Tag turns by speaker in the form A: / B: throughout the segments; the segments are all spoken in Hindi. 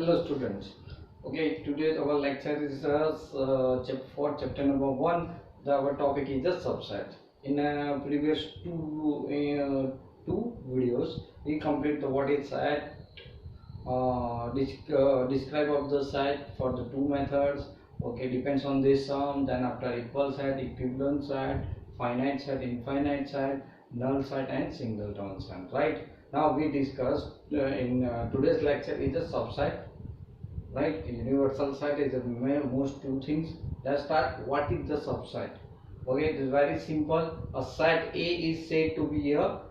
A: Hello students. Okay, today our lecture is for chapter number 1. Our topic is the subset. In previous two videos, we complete the what is set, describe of the set for the two methods. Okay, depends on this sum. Then after equal set, equivalent set, finite set, infinite set, null set, and singleton set. Right. Now we discussed in today's lecture is a subset. Right, universal set is the most two things. Let's start. What is the subset? Okay, it is very simple. A set A is said to be a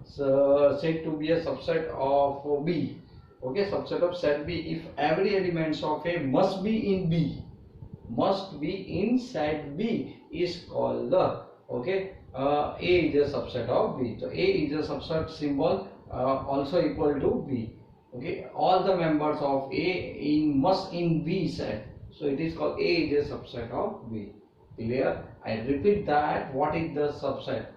A: subset of B. Okay, subset of set B if every elements of A must be in B, must be in set B is called the A is a subset of B. So A is a subset symbol also equal to B. Okay, all the members of A must in B set, so it is called A is a subset of B. Clear? I repeat that. What is the subset?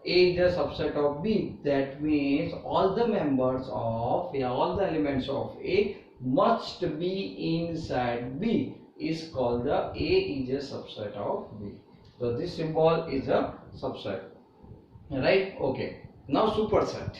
A: A is a subset of B. That means all the members of A, all the elements of A must be inside B is called the A is a subset of B. So this symbol is a subset, right? Okay, now superset.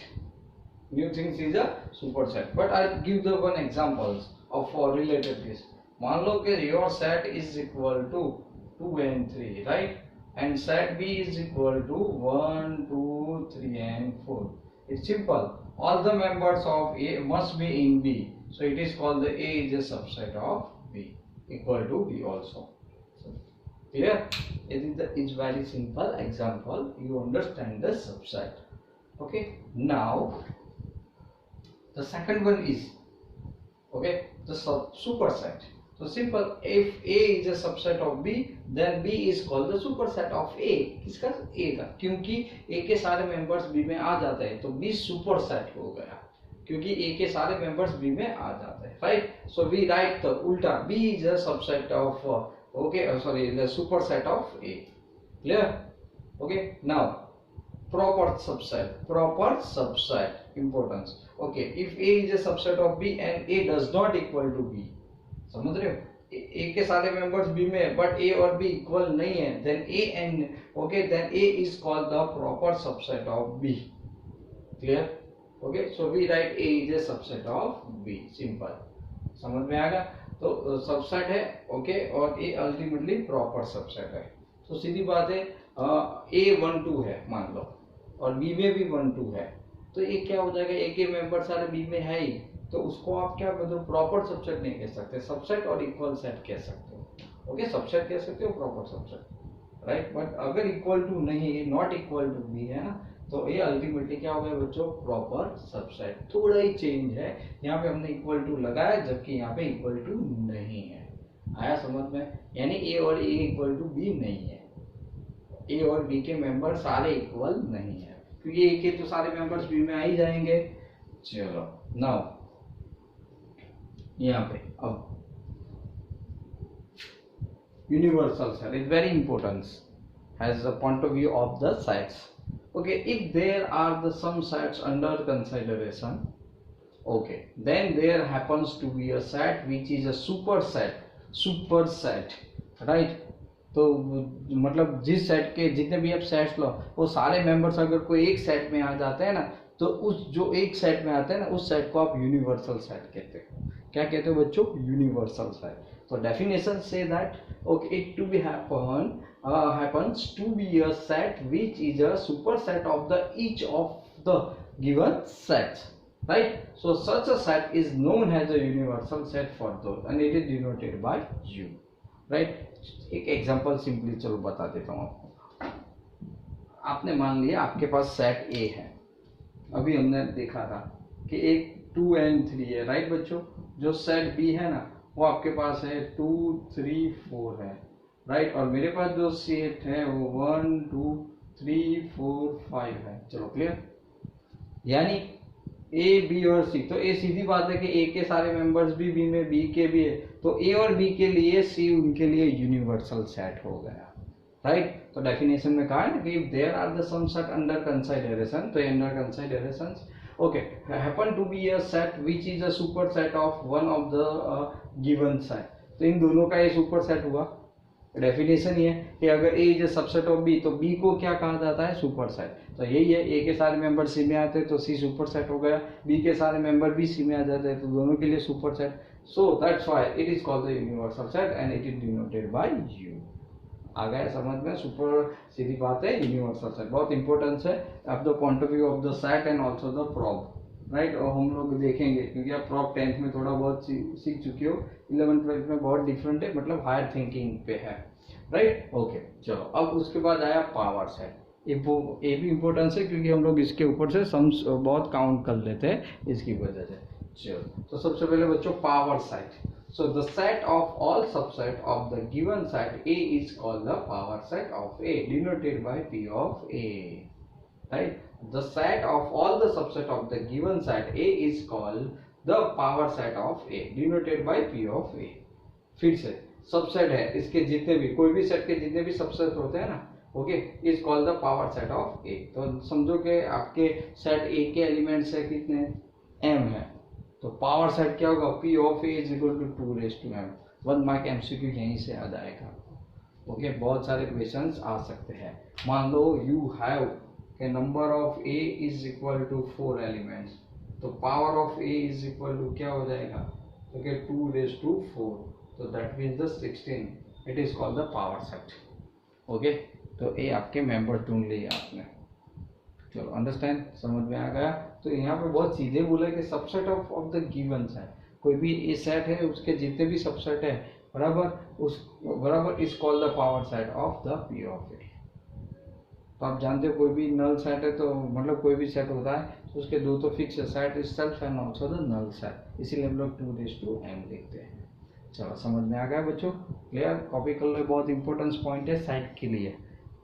A: New things is a superset, but I give the one examples of related this. मान लो कि your set is equal to 2 and 3, right? And set B is equal to 1, 2, 3 and 4. It's simple. All the members of A must be in B, so it is called the A is a subset of B, equal to B also. So, clear? It's very simple example. You understand the subset. Okay. Now the second one is the superset. So simple. If A is a subset of B, then B is called the superset of A. किसका? A का. क्योंकि A के सारे members B में आ जाते हैं, तो B superset हो गया. क्योंकि A के सारे members B में आ जाते हैं, right? So we write the उल्टा. B is a subset of the superset of A. Clear? Okay. Now proper subset importance. Okay, if A is a subset of B and A does not equal to B, समझ रहे हो? A के सारे members B में है, but A और B equal नहीं है, then then A is called the proper subset of B. Clear? Okay, so we write A is a subset of B. Simple. समझ में आएगा? तो subset है, okay, और A ultimately proper subset है. तो सीधी बात है, A 1 2 है मान लो, और B में भी 1 2 है, तो ये क्या हो जाएगा? A के मेंबर सारे B में है ही, तो उसको आप क्या मतलब प्रॉपर सबसेट नहीं कह सकते, सबसेट और इक्वल सेट कह सकते हो. ओके, सबसेट कह सकते हो, प्रॉपर सबसेट, राइट? बट अगर इक्वल टू नहीं, नॉट इक्वल टू B है ना, तो ये अल्टीमेटली क्या हो गया बच्चों? Proper subset. थोड़ा ही चेंज है, यहाँ पे हमने इक्वल टू लगाया, जबकि यहाँ पे इक्वल टू नहीं है. आया समझ में? यानी A और A इक्वल टू B नहीं है. A और B के मेंबर सारे इक्वल नहीं है, क्योंकि A के तो सारे मेंबर्स B में आ ही जाएंगे. चलो नाउ यहाँ पे अब universal set is very important as a point of view of the sets. Okay, if there are the some sets under consideration, okay, then there happens to be a set which is a superset, right? तो मतलब जिस सेट के जितने भी आप सेट्स लो, वो सारे मेंबर्स अगर कोई एक सेट में आ जाते हैं ना, तो उस जो एक सेट में आते हैं ना, उस सेट को आप यूनिवर्सल सेट कहते हो. क्या कहते हो बच्चों? Universal set. तो डेफिनेशन से that okay it to be happens to be a set which is a superset of the each of the given sets, right? So such a set is known as a universal set for those, and it is denoted by U, right? एक एग्जांपल सिंपली चलो बता देता हूँ आपको. आपने मान लिया आपके पास सेट A है, अभी हमने देखा था कि एक 2 and 3 है, राइट बच्चों? जो सेट B है ना, वो आपके पास है 2 3 4 है, राइट? और मेरे पास जो सेट है वो 1 2 3 4 5 है. चलो क्लियर? यानी A B और C, तो ये सीधी बात है कि A के सारे मेंबर्स भी B में, B के भी है, तो A और B के लिए C उनके लिए यूनिवर्सल सेट हो गया, राइट? तो डेफिनेशन में कहा है ना कि if there are the some set under consideration, तो under consideration Okay, happen to be a set which is a superset of one of the given set. तो इन दोनों का ये सुपरसेट हुआ, डेफिनेशन ही है कि अगर A is a subset of B तो बी को क्या कहा जाता है, सुपरसेट। तो यही है, ए के सारे मेंबर सी में आते हैं तो सी सुपरसेट हो गया, बी के सारे मेंबर भी सी में आ जाते हैं तो दोनों के लिए superset. So that's why it is called the universal set and it is denoted by U. आ गया समझ में, सुपर सीधी बात है, यूनिवर्सल सेट बहुत इंपॉर्टेंस है अब the point of view of the set and also the prob, right. और हम लोग देखेंगे क्योंकि आप प्रॉब 10th में थोड़ा बहुत सीख चुके हो, 11th 12th में बहुत डिफरेंट है, मतलब हायर थिंकिंग पे है, राइट। ओके चलो, अब उसके बाद आया पावर सेट। ये भी इम्पोर्टेंस है क्योंकि हम लोग इसके ऊपर से सम्स बहुत काउंट कर लेते हैं इसकी वजह से। चलो, तो सबसे पहले बच्चों power set. So the set of all subset of the given set A is called the power set of A, denoted by P of A, right? The set of all the subset of the given set A is called the power set of A, denoted by P of A. फिर से सबसेट है, इसके जितने भी, कोई भी सेट के जितने भी सबसेट होते हैं ना, okay, is called the power set of A. तो समझो कि आपके सेट ए के एलिमेंट्स है कितने, m है, तो पावर सेट क्या होगा, P of A is equal to 2m। 1 mark MCQ यहीं से आ जाएगा। ओके, बहुत सारे क्वेश्चंस आ सकते हैं। मान लो यू हैव के number of A is equal to 4 elements, तो power of A is equal to क्या हो जाएगा, तो क्या 2⁴, तो that means the 16, it is called the power set. Okay, तो ये आपके मेंबर ढूंढ लिए आपने। चलो, अंडरस्टैंड, समझ में आ गया। तो यहाँ पे बहुत सीधे बोला कि subset of the given set, कोई भी ए सेट है उसके जितने भी सबसेट है बराबर is called the power set of the P of A. तो आप जानते हो कोई भी नल सेट है तो मतलब कोई भी सेट होता है तो उसके दो तो फिक्स है, set is self and also the null set, इसीलिए हम लोग 2⁻m लिखते हैं। चलो, समझ में आ गया बच्चों, क्लियर। कॉपी कर लो, बहुत इंपॉर्टेंट पॉइंट है सेट के लिए।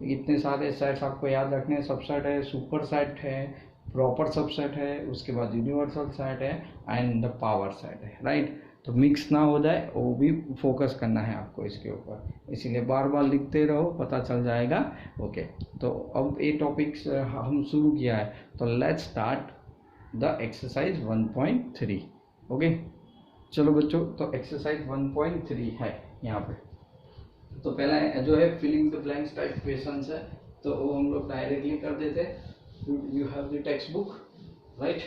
A: इतने सारे सेट्स आपको याद रखने हैं, सबसेट है, सुपर सेट है, प्रॉपर सबसेट है, उसके बाद यूनिवर्सल सेट है एंड द पावर सेट है, राइट। तो मिक्स ना हो जाए वो भी फोकस करना है आपको इसके ऊपर, इसीलिए बार बार लिखते रहो, पता चल जाएगा। ओके, तो अब ये टॉपिक्स हम शुरू किया है, तो let's start the exercise 1.3। Okay, चलो बच्चों, तो एक्सरसाइज 1.3 है यहाँ पे। तो पहला जो है filling the blanks type questions है, तो वो हम लोग डायरेक्टली कर देते। You have the text book, right.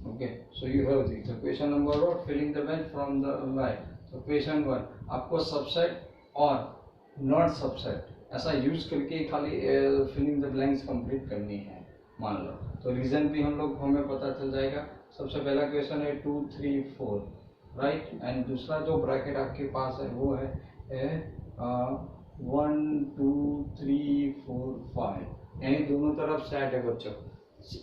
A: Okay, so you have the question number 1, filling the blank from the line. तो क्वेश्चन 1, आपको सबसेट और नॉट सबसेट ऐसा यूज करके खाली फिलिंग द ब्लैंक्स कंप्लीट करनी है, मान लो। तो रीजन भी हमें पता चल जाएगा। सबसे पहला क्वेश्चन है 2 3 4, राइट, एंड दूसरा जो ब्रैकेट आपके पास है वो है 1 2 3 4 5, यानी दोनों तरफ सेट है बच्चों।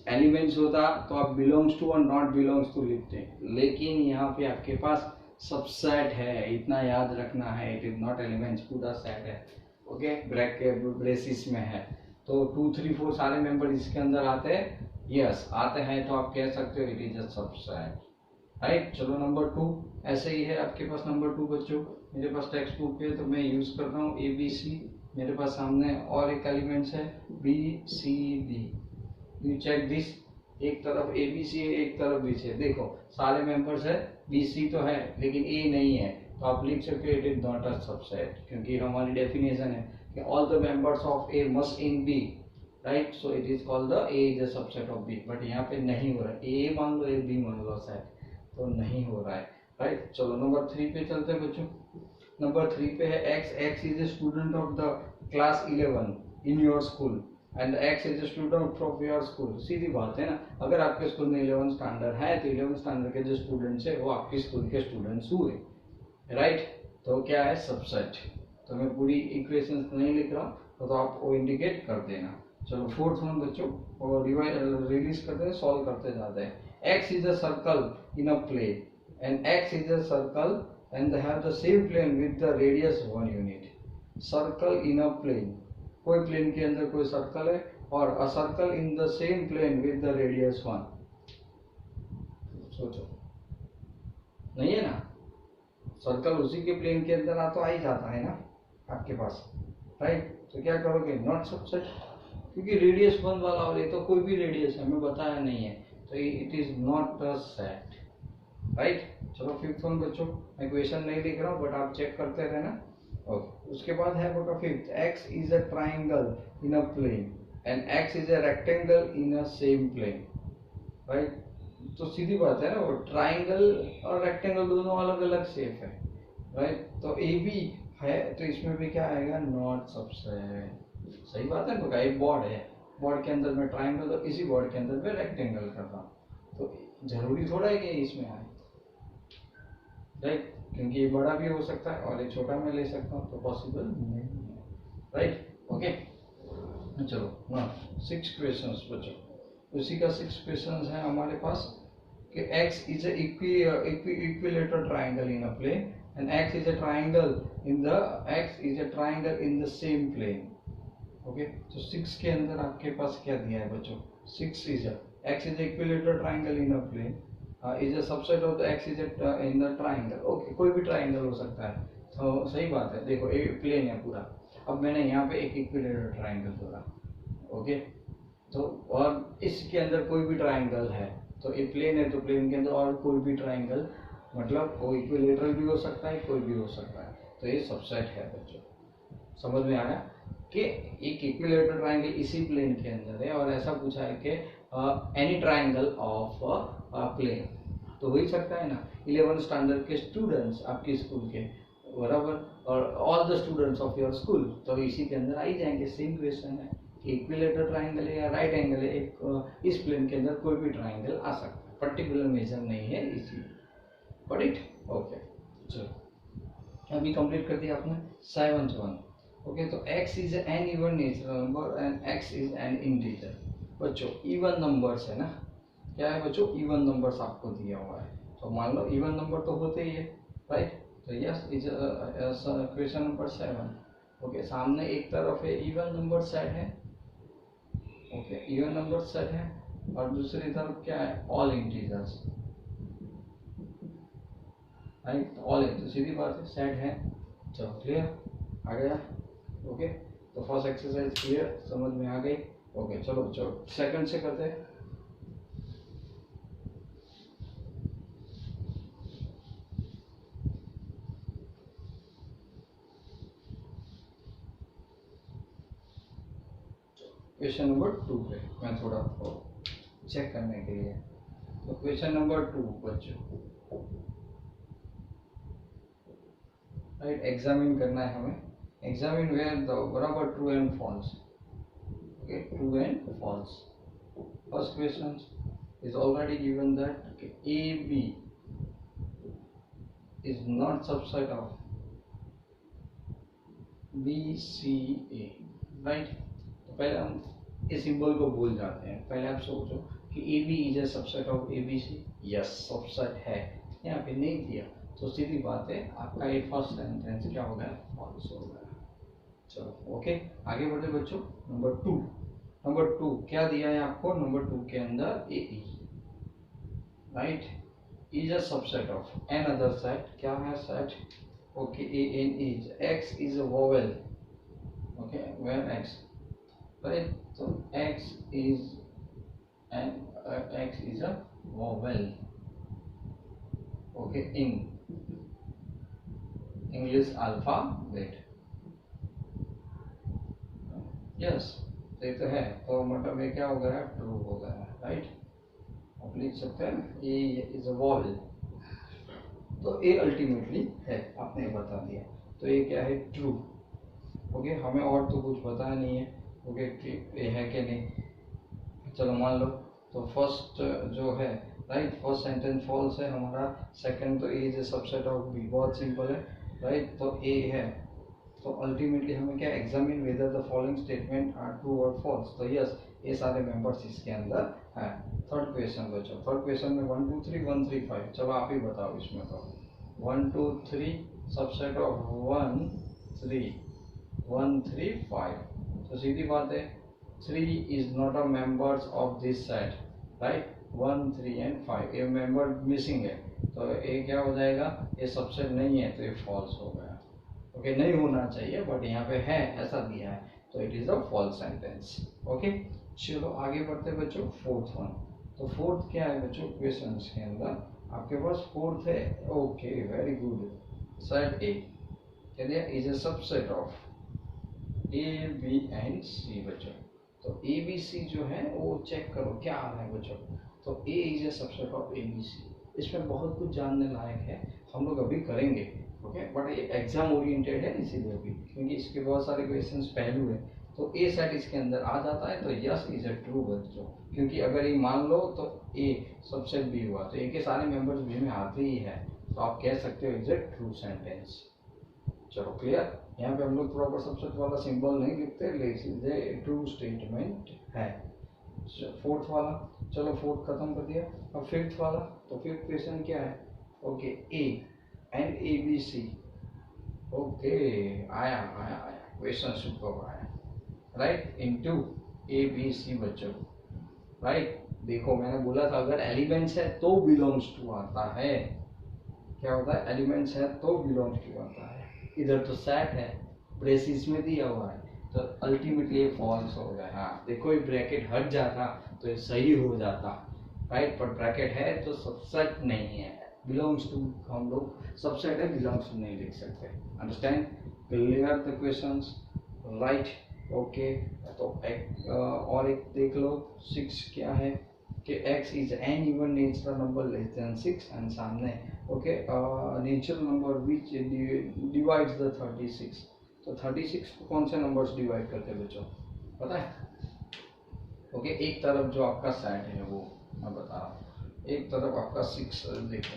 A: एलिमेंट्स होता तो आप बिलोंग्स टू और नॉट बिलोंग्स टू लिखते हैं, लेकिन यहाँ पे आपके पास सबसेट है, इतना याद रखना है, इट इज नॉट एलिमेंट्स, पूरा सेट है। ओके, ब्रैकेट ब्रेसिस में है, तो 2 3 4 सारे मेंबर इसके अंदर आते हैं, यस आते हैं, तो आप कह सकते हो it is a subset, right. चलो, नंबर 2 ऐसे ही है आपके पास। नंबर 2 बच्चों, मेरे पास टेक्स्ट बुक पे तो मैं यूज कर रहा हूँ ABC, मेरे पास सामने और एक एलिमेंट्स है BCD। यू चेक दिस, एक तरफ ABC है, एक तरफ BC है। देखो सारे मेंबर्स है, BC तो है लेकिन A नहीं है, तो आप लिख सकते हो it is not a subset, क्योंकि हमारी डेफिनेशन है कि all the members of A must in B, right. So it is called the A is a subset of B, but यहाँ पे नहीं हो रहा है, A मान लो, A B मान लो सेट, तो नहीं हो रहा है, राइट। चलो, नंबर 3 पे चलते हैं बच्चों। नंबर 3 पे है X is a student of the class 11 in your school and X is a student from your school. सीधी बात है ना, अगर आपके स्कूल में 11 स्टैंडर्ड है तो 11 स्टैंडर्ड के जो स्टूडेंट्स है वो आपके स्कूल के स्टूडेंट्स हुए, राइट। तो क्या है, सबसेट। तो मैं पूरी इक्वेशन नहीं लिख रहा हूँ, तो आप वो इंडिकेट कर देना। चलो, 4th वन बच्चों, और रिलीज करते हैं, सॉल्व करते जाते हैं। X is a circle in a plane and X is a circle and they have the same plane with the radius 1 unit. Circle in a plane, कोई प्लेन के अंदर कोई सर्कल है, और a circle in the same plane with the radius 1। सोचो, नहीं है ना, सर्कल उसी के प्लेन के अंदर तो आ ही जाता है ना आपके पास, राइट। तो क्या करोगे, नॉट सबसेट, क्योंकि रेडियस 1 वाला और ये तो कोई भी रेडियस हमें बताया नहीं है, तो it is not a set, right. चलो फिफ्थ वन बच्चों, मैं क्वेश्चन नहीं लिख रहा हूँ बट आप चेक करते रहना। ओके, उसके बाद है बेटा fifth, X is a triangle in a plane and X is a rectangle in a same plane, right. तो सीधी बात है ना, वो ट्राइंगल और रेक्टेंगल दोनों अलग अलग शेप है, राइट। तो ए बी है तो इसमें भी क्या आएगा, नॉट सबसेट, सही बात है। बता, एक बोर्ड है, बोर्ड के अंदर में ट्राइंगल और इसी बोर्ड के अंदर में रेक्टेंगल कर रहा हूँ, तो जरूरी थोड़ा है कि इसमें आए, राइट, क्योंकि ये बड़ा भी हो सकता है और ये छोटा मैं ले सकता हूँ, तो पॉसिबल नहीं है, राइट। ओके, चलो ना 6 क्वेश्चंस बच्चों, उसी का 6 क्वेश्चंस है हमारे पास कि x is a equilateral triangle in a plane and x is a triangle in the same plane। Okay, तो 6 के अंदर आपके पास क्या दिया है बच्चों, 6 is x is a equilateral triangle in a plane is a subset of the x is in the triangle। Okay, कोई भी ट्राइंगल हो सकता है, तो सही बात है। देखो एक प्लेन है पूरा, अब मैंने यहाँ पे एक इक्विलेटरल ट्राइंगल जोड़ा, ओके, तो और इसके अंदर कोई भी ट्राइंगल है, तो ये प्लेन है तो प्लेन के अंदर और कोई भी ट्राइंगल, मतलब वो इक्विलेटरल भी हो सकता है, कोई भी हो सकता है, तो ये सबसेट है बच्चों। समझ में आया कि एक इक्विलेटरल ट्राइंगल इसी प्लेन के अंदर है, और ऐसा पूछा है कि एनी ट्राइंगल ऑफ प्लेन, तो हो ही सकता है ना। 11 स्टैंडर्ड के स्टूडेंट्स आपके स्कूल के, बराबर, और all the students of your school, तो इसी के अंदर आ ही जाएंगे। सेम क्वेश्चन है, इक्विलेटरल ट्राइंगल है या राइट एंगल है, एक इस प्लेन के अंदर कोई भी ट्राइंगल आ सकता है, पर्टिकुलर मेजर नहीं है इसी, बट इट ओके। चलो अभी कंप्लीट कर दिया आपने 7th वन। ओके, तो x is an even natural number and x is N integer. बच्चों इवन नंबर्स है ना, क्या है बच्चों, इवन नंबर्स आपको दिया हुआ है, तो मान लो इवन नंबर तो होते ही है, राइट। तो yes is question number 7। Okay, सामने एक तरफ है इवन नंबर सेट है, ओके, इवन नंबर सेट है, और दूसरी तरफ क्या है, ऑल इंटीजर्स, राइट, ऑल तो सीधी बात है, सेट है। चलो क्लियर आ गया, ओके। तो फर्स्ट एक्सरसाइज क्लियर, समझ में आ गई। ओके, चलो चलो सेकंड से करते हैं। क्वेश्चन नंबर 2 पे मैं थोड़ा चेक करने के लिए, तो क्वेश्चन नंबर 2 बच्चों, राइट, एग्जामिन करना है हमें, एग्जामिन वेयर द बराबर true and false. Okay, true and false. First question is already given that A B is not subset of B C A, right. तो पहले हम इस सिंबल को भूल जाते हैं, पहले आप सोचो कि A B is a subset of A B C, yes subset है, यहाँ पे नहीं दिया, तो सीधी बात है आपका ये फर्स्ट सेंटेंस क्या हो गया, फॉल्स हो गया। चलो ओके, आगे बढ़े बच्चों। नंबर टू क्या दिया है आपको, नंबर 2 के अंदर A E, right, is a subset of an other set, क्या है set, okay, A an is, X is a vowel, okay, where X, right, तो x is a vowel, okay, in English alphabet, yes, ये तो है, तो मतलब ये क्या हो गया, ट्रू हो गया, राइट। आप लिख सकते हैं ए इज अ वॉवेल, तो ए अल्टीमेटली है, आपने बता दिया, तो ये क्या है, ट्रू। ओके, हमें और तो कुछ पता नहीं है, ओके, ये है कि नहीं। चलो मान लो, तो फर्स्ट जो है, राइट, फर्स्ट सेंटेंस फॉल्स है हमारा, सेकंड तो A is a subset of B, बहुत सिंपल है, राइट, तो ए है, तो अल्टीमेटली हमें क्या, examine whether the following statement are true और फॉल्स, तो यस ये सारे मेंबर्स इसके अंदर है। थर्ड क्वेश्चन बच्चों, थर्ड क्वेश्चन में 1 2 3 1 3 5, चलो आप ही बताओ इसमें, तो 1 2 3 सबसेट ऑफ 1 3 1 3 5, तो सीधी बात है 3 is not a members of this set, right, 1 3 and 5 ये मेंबर मिसिंग है, तो ये क्या हो जाएगा, ये सबसेट नहीं है, तो ये फॉल्स हो गया। ओके, नहीं होना चाहिए बट यहाँ पे है, ऐसा दिया है, तो it is a false sentence. Okay, चलो आगे बढ़ते बच्चों फोर्थ वन। तो फोर्थ क्या है बच्चों क्वेश्चन के अंदर आपके पास फोर्थ है। Okay very good. Set A कह दिया is a subset of A B and C बच्चों। तो ए बी सी जो है वो चेक करो क्या आ रहा है बच्चों। तो A is a subset of A B C. इसमें बहुत कुछ जानने लायक है, हम लोग अभी करेंगे। ओके, बट ये एग्जाम ओरिएंटेड है इसीलिए अभी, क्योंकि इसके बहुत सारे क्वेश्चंस पहलू है। तो ए सेट इसके अंदर आ जाता है, तो यस इज अ ट्रू बच्चों। क्योंकि अगर ये मान लो तो ए सबसेट बी हुआ तो ए के सारे मेंबर्स बी में आते ही है, तो आप कह सकते हो इज अ ट्रू सेंटेंस। चलो क्लियर। यहाँ पे हम लोग प्रॉपर सबसेट वाला सिंबल नहीं लिखते, लेकिन ट्रू स्टेटमेंट है। फोर्थ वाला, चलो फोर्थ खत्म कर दिया। अब फिफ्थ वाला, तो फिफ्थ क्वेश्चन क्या है। Okay, A and A B C. Okay, आया आया आया क्वेश्चन सुपर आया। Right, into A B C बच्चों। राइट, देखो मैंने बोला था अगर एलिमेंट्स है तो बिलोंग्स टू आता है। क्या होता है, एलिमेंट्स है तो बिलोंग्स टू आता है। इधर तो सेट है, ब्रेसिस में दिया हुआ है, तो अल्टीमेटली ये फॉल्स हो गया। हाँ देखो, ये ब्रैकेट हट जाता तो ये सही हो जाता। राइट, पर ब्रैकेट है तो सबसेट नहीं है। बिलोंग्स टू हम लोग सबसेट है, बिलोंग्स टू नहीं लिख सकते। Understand, clear the questions. Right, okay. तो और एक देख लो 6 क्या है कि x is an even natural number less than 6 and सामने okay natural number which divides the 36। तो 36 को कौन से नंबर्स डिवाइड करते हैं बच्चों, पता है। ओके, एक तरफ जो आपका सेट है वो मैं बता रहा हूँ, एक तरफ आपका 6 देखो,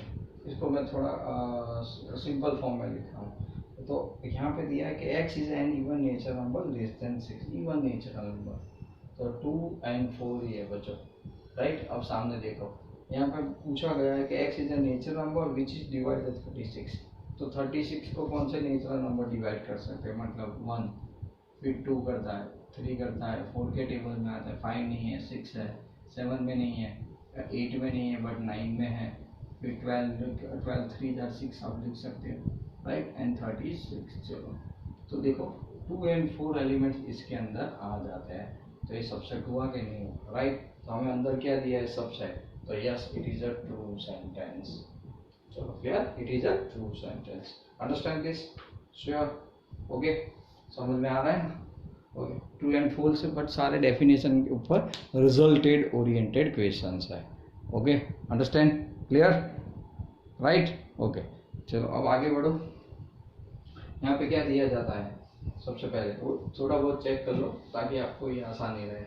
A: इसको मैं थोड़ा सिंपल फॉर्म में लिख रहा हूँ। तो यहाँ पे दिया है कि x is an even natural number less than 6, even natural number. तो 2 and 4 ही है बच्चों। राइट, अब सामने देखो, यहाँ पे पूछा गया है कि x is a natural number which is divide 36। तो 36 को कौन से नेचुरल नंबर डिवाइड कर सकते हैं, मतलब 1, फिर 2 करता है, 3 करता है, 4 के टेबल में आता है, 5 नहीं है, 6 है, 7 में नहीं है, 8 में नहीं है बट 9 में है, फिर 12 3 that 6 आप लिख सकते हो। Right, and 36। चलो तो देखो 2 and 4 एलिमेंट्स इसके अंदर आ जाते हैं, तो ये सबसेट हुआ कि नहीं हुआ। राइट, तो हमें अंदर क्या दिया है, सबसेट। तो yes it is a true sentence. चलो clear, it is a true sentence. Understand this, sure, okay, समझ में आ रहा है ना। ओके, ट्रू एंड फॉल्स से बट सारे डेफिनेशन के ऊपर रिजल्टेड ओरिएंटेड क्वेश्चंस है। Okay, understand, clear, right, okay. चलो अब आगे बढ़ो। यहाँ पे क्या दिया जाता है, सबसे पहले वो थोड़ा बहुत चेक कर लो ताकि आपको ये आसानी रहे।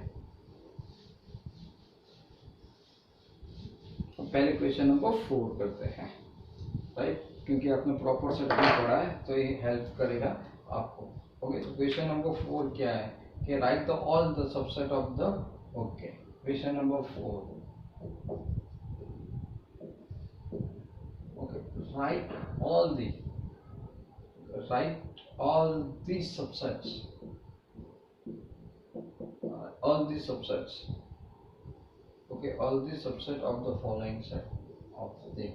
A: पहले क्वेश्चन नंबर 4 करते हैं। राइट, क्योंकि आपने प्रॉपर से नहीं पढ़ा है तो ये हेल्प करेगा आपको। ओके, तो क्वेश्चन नंबर 4 क्या है कि right the all the subset of the. Okay, question number 4। Okay, right all the subsets, all the subsets. Okay, all the subset of the following set of the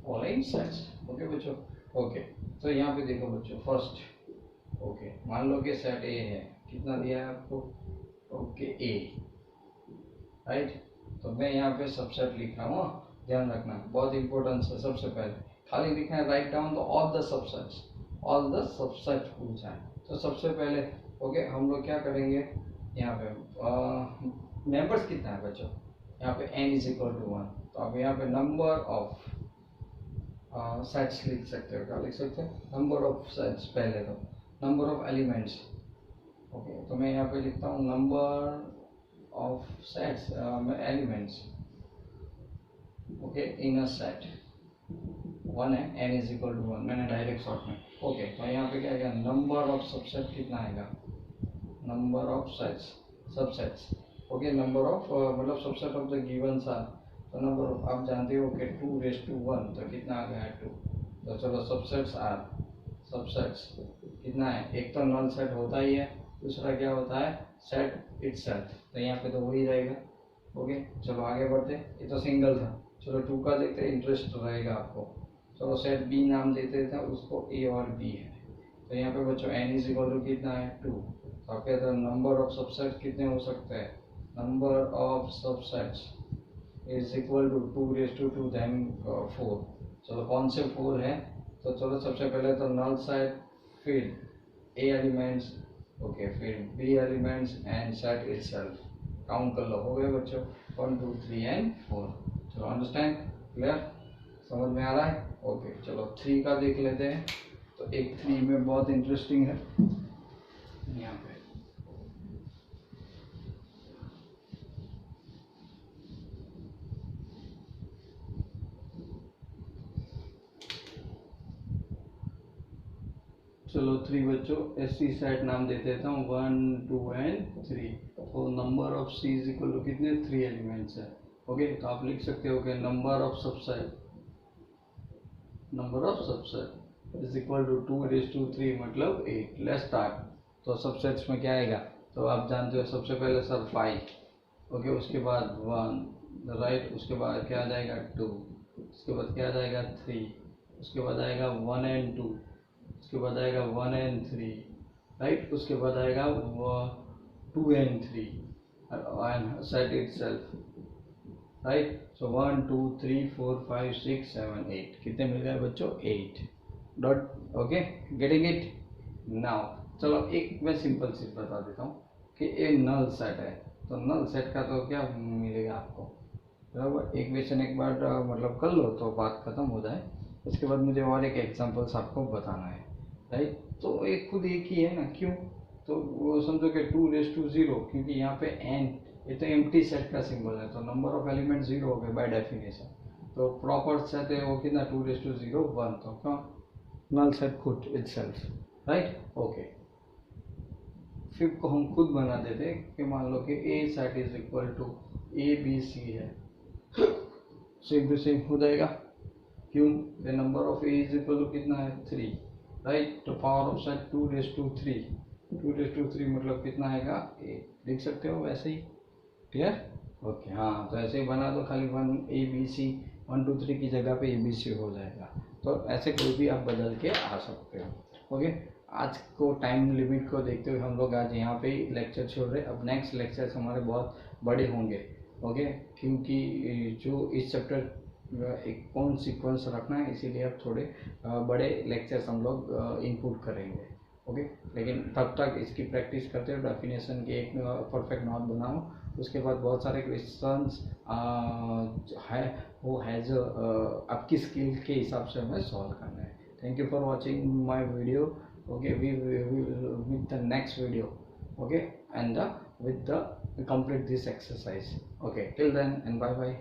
A: following sets. Okay बच्चों, ओके, तो यहाँ पे देखो बच्चों फर्स्ट। ओके, मान लो कि सेट ए है, कितना दिया है आपको, ओके ए। राइट, तो मैं यहाँ पे सबसेट लिख रहा हूँ, ध्यान रखना बहुत इंपॉर्टेंट है। सबसे पहले खाली लिखना है write down the all the subsets, all the subset पूछा है। तो सबसे पहले ओके हम लोग क्या करेंगे, यहाँ पे मेंबर्स कितना है बच्चों, यहाँ पे n इज इक्वल टू 1। तो आप यहाँ पे नंबर ऑफ सेट्स लिख सकते हो। क्या लिख सकते हैं, नंबर ऑफ सेट्स। पहले तो नंबर ऑफ एलिमेंट्स। ओके, तो मैं यहाँ पे लिखता हूँ number of sets elements. Okay, in a set 1 है, n इज इक्वल टू 1, मैंने डायरेक्ट शॉर्ट में। ओके, तो यहाँ पे क्या आएगा, नंबर ऑफ सबसेट कितना आएगा, number of sets subsets. Okay, number of मतलब subset of the given set. तो नंबर ऑफ आप जानते हो कि 2⁻1, तो कितना आ गया 2। तो चलो सबसेट्स आर, सबसेट्स कितना है, एक तो नल सेट होता ही है, दूसरा क्या होता है, सेट इटसेल्फ। तो यहाँ पे तो वही रहेगा। ओके, चलो आगे बढ़ते, ये तो सिंगल था। चलो 2 का देखते हैं, इंटरेस्ट रहेगा आपको। चलो सेट बी नाम देते थे उसको, ए और बी है। तो यहाँ पे बच्चों n इज इक्वल टू कितना है 2। तो आपके तो नंबर ऑफ सबसेट कितने हो सकते हैं, number of subsets is equal to 2 raise to 2 then 4। चलो कौन से 4 है, तो चलो सबसे पहले तो नल साइड, फिर ए एलिमेंट्स, ओके, फिर B elements and set itself. Count कर लो, हो गए बच्चों 1 2 3 एंड 4। चलो अंडरस्टैंड, क्लियर, समझ में आ रहा है। ओके चलो 3 का देख लेते हैं। तो एक 3 में बहुत इंटरेस्टिंग है यहाँ पे। चलो 3 बच्चों, एससी सेट नाम दे देता हूँ 1 2 एंड 3। तो number of C is equal to कितने 3 एलिमेंट्स है। ओके तो आप लिख सकते हो कि number of subset is equal to 2 raise to 3 मतलब 8। Let's start. तो सबसेट्स में क्या आएगा, तो आप जानते हो सबसे पहले सर 5, ओके, उसके बाद 1 राइट, उसके बाद क्या आ जाएगा 2, उसके बाद क्या आ जाएगा 3, उसके बाद आएगा 1 एंड 2, उसके बाद आएगा 1 एंड 3 राइट, उसके बाद आएगा 2 and 3 and set itself right. सो 1 2 3 4 5 6 7 8 कितने मिल गए बच्चों 8 dot. Okay getting it now. चलो एक मैं सिंपल चीज बता देता हूँ कि एक नल सेट है, तो नल सेट का तो क्या मिलेगा आपको, बराबर, एक क्वेश्चन एक बार मतलब कर लो तो बात खत्म हो जाए। उसके बाद मुझे और एक एग्जांपल्स आपको बताना है राइट। तो एक खुद एक ही है ना, क्यों, तो वो समझो कि 2 रेज टू 0, क्योंकि यहाँ पे n ये तो एम्प्टी सेट का सिंबल है, तो नंबर ऑफ एलिमेंट 0 हो गए बाय डेफिनेशन। तो प्रॉपर सेट है वो कितना 2 रेज टू 0 1, तो क्या नल सेट खुद इटसेल्फ राइट। ओके फिर को हम खुद बना देते कि मान लो कि A set is equal to A B C है, सेम टू सेम हो जाएगा, क्यों, the number of A is equal to कितना है 3 राइट। तो power of set 2 raise to 3, 2 raise to 3 मतलब कितना आएगा ए, लिख सकते हो वैसे ही, क्लियर। ओके हाँ, तो ऐसे ही बना दो, खाली 1 ए बी सी 1 2 3 की जगह पे ए बी सी हो जाएगा। तो ऐसे कोई भी आप बदल के आ सकते हो। ओके आज को टाइम लिमिट को देखते हुए हम लोग आज यहाँ पे लेक्चर छोड़ रहे। अब नेक्स्ट लेक्चर्स हमारे बहुत बड़े होंगे, ओके, क्योंकि जो इस चैप्टर एक कौन सीक्वेंस रखना है, इसीलिए अब थोड़े बड़े लेक्चर्स हम लोग इनपुट करेंगे। ओके लेकिन तब तक इसकी प्रैक्टिस करते हो, डेफिनेशन की एक परफेक्ट नॉट बनाओ, उसके बाद बहुत सारे क्वेश्चंस है वो हैज़ आपकी स्किल के हिसाब से हमें सॉल्व करना है। Thank you for watching my video. Okay, we will with the next video, okay, and with the complete this exercise. Okay, till then and bye bye.